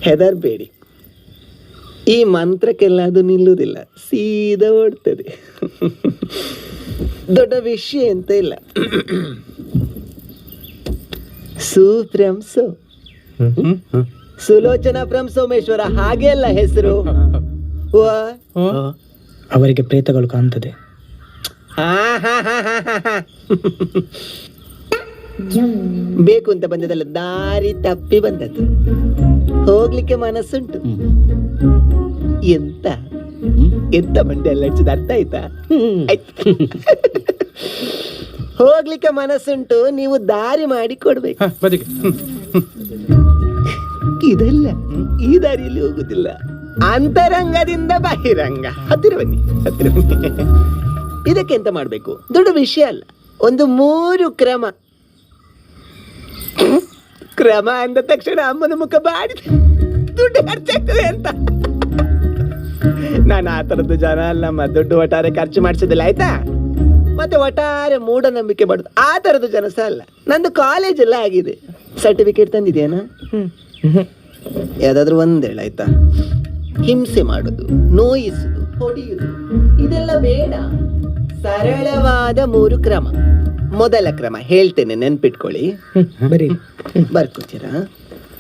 ಹೆದರ್ಬೇಡಿ, ಈ ಮಂತ್ರಕ್ಕೆಲ್ಲ ಅದು ನಿಲ್ಲುವುದಿಲ್ಲ, ಸೀದಾ ಓಡ್ತದೆ. ದೊಡ್ಡ ವಿಷಯ ಅಂತ ಇಲ್ಲ. ಸುಪ್ರಂಸೋ, ಸುಲೋಚನಾ ಫ್ರಮ್ ಸೋಮೇಶ್ವರ, ಹಾಗೆ ಅಲ್ಲ ಹೆಸರು. ಅವರಿಗೆ ಪ್ರೇತಗಳು ಕಾಣ್ತದೆ. ಬೇಕು ಅಂತ ಬಂದದಲ್ಲ, ದಾರಿ ತಪ್ಪಿ ಬಂದದ್ದು. ಹೋಗ್ಲಿಕ್ಕೆ ಮನಸ್ಸುಂಟು. ಎಂತ ಎಂತ ಮಂಡೆ ಎಲ್ಲ ಹಚ್ಚಿದ ಅರ್ಥ ಆಯ್ತಾ? ಹೋಗ್ಲಿಕ್ಕೆ ಮನಸ್ಸುಂಟು, ನೀವು ದಾರಿ ಮಾಡಿ ಕೊಡ್ಬೇಕು. ಇದೆಲ್ಲ ಈ ದಾರಿಯಲ್ಲಿ ಹೋಗುದಿಲ್ಲ, ಅಂತರಂಗದಿಂದ ಬಹಿರಂಗ. ಹತ್ತಿರ ಬನ್ನಿ, ಹತ್ತಿರ ಬನ್ನಿ. ಇದಕ್ಕೆ ಎಂತ ಮಾಡ್ಬೇಕು? ದೊಡ್ಡ ವಿಷಯ ಅಲ್ಲ, ಒಂದು 3 ಕ್ರಮ. ಕ್ರಮ ಅಂದ ತಕ್ಷಣ ಅಮ್ಮನ ಮುಖ ಬಾಡಿ ದುಡ್ಡು ಖರ್ಚಾಗ್ತದೆ ಅಂತ. ನಾನು ಆ ತರದ್ದು ಜನ ಅಲ್ಲಮ್ಮ, ದುಡ್ಡು ಒಟ್ಟಾರೆ ಖರ್ಚು ಮಾಡಿಸೋದಿಲ್ಲ ಆಯ್ತಾ. ಮತ್ತೆ ಒಟ್ಟಾರೆ ಮೂಢನಂಬಿಕೆ ಮಾಡುದು ಆ ತರದ್ದು ಜನ ಸಹ ಅಲ್ಲ. ನಂದು ಕಾಲೇಜ್ ಎಲ್ಲ ಆಗಿದೆ, ಸರ್ಟಿಫಿಕೇಟ್ ತಂದಿದೆಯೇನಾ? ಯಾವ್ದಾದ್ರು ಒಂದೇಳ ಆಯ್ತಾ. ಹಿಂಸೆ ಮಾಡುದು, ನೋಯಿಸುದು, ಹೊಡೆಯುದು ಇದೆಲ್ಲ ಬೇಡ. ಸರಳವಾದ 3 ಕ್ರಮ. ಮೊದಲ ಕ್ರಮ ಹೇಳ್ತೇನೆ, ನೆನ್ಪಿಟ್ಕೊಳ್ಳಿ. ಬರೀ ಬರ್ಕೋತೀರಾ?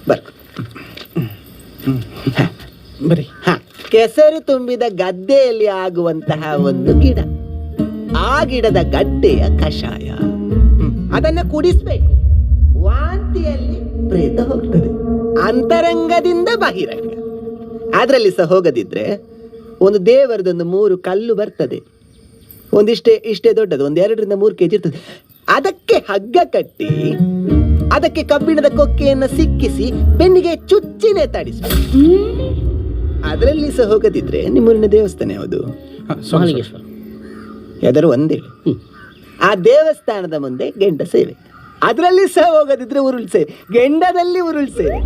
ಬರ್ಕೊ. ಬರೀ ಕೆಸರು ತುಂಬಿದ ಗದ್ದೆಯಲ್ಲಿ ಆಗುವಂತಹ ಒಂದು ಗಿಡ, ಆ ಗಿಡದ ಗಡ್ಡೆಯ ಕಷಾಯ, ಅದನ್ನ ಕುಡಿಸ್ಬೇಕು. ವಾಂತಿಯಲ್ಲಿ ಪ್ರೇತ ಹೋಗ್ತದೆ, ಅಂತರಂಗದಿಂದ ಬಹಿರಂಗ. ಅದರಲ್ಲಿ ಸಹ ಹೋಗದಿದ್ರೆ ಒಂದು ದೇವರದೊಂದು 3 ಕಲ್ಲು ಬರ್ತದೆ, ಇಷ್ಟೇ ದೊಡ್ಡದು, 1-2 3 kg ಇರ್ತದೆ. ಅದಕ್ಕೆ ಹಗ್ಗ ಕಟ್ಟಿ, ಅದಕ್ಕೆ ಕಬ್ಬಿಣದ ಕೊಕ್ಕೆಯನ್ನು ಸಿಕ್ಕಿಸಿ ಬೆನ್ನಿಗೆ ಚುಚ್ಚಿನೇ ತಾಡಿಸ. ಅದರಲ್ಲಿ ಸಹ ಹೋಗದಿದ್ರೆ ನಿಮ್ಮೂರಿನ ದೇವಸ್ಥಾನ ಯಾವುದು? ಯಾವ್ದಾರು ಒಂದೇಳಿ. ಆ ದೇವಸ್ಥಾನದ ಮುಂದೆ ಗೆಂಡ ಸೇವೆ, ಅದರಲ್ಲಿ ಸಹ ಹೋಗದಿದ್ರೆ ಉರುಳ್ ಸೇವೆ, ಗೆಂಡದಲ್ಲಿ ಉರುಳ್ ಸೇವೆ.